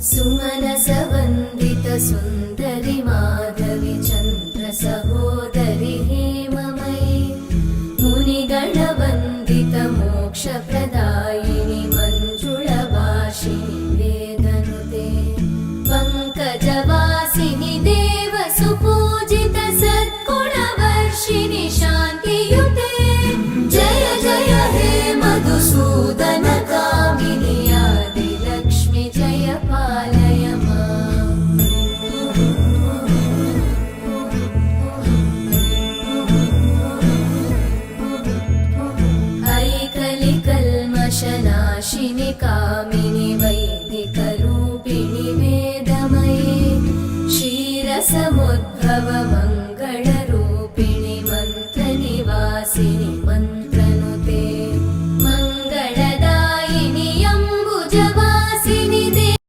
सुमनसवन्दित सुन्दरि माधवि चन्द्र सहोदरि हेममयि मुनिगणवन्दित मोक्षप्रदायिनि मञ्जुळभाषिणि वेदनुते पङ्कजवासिनि देवसुपूजित सद्गुणवर्षिणि शान्तियुते जय जय हे मधुसूदन कामिनि आदिलक्ष्मि जय पालय माम्। ऐकलिकल्मषनाशिनि कामिनि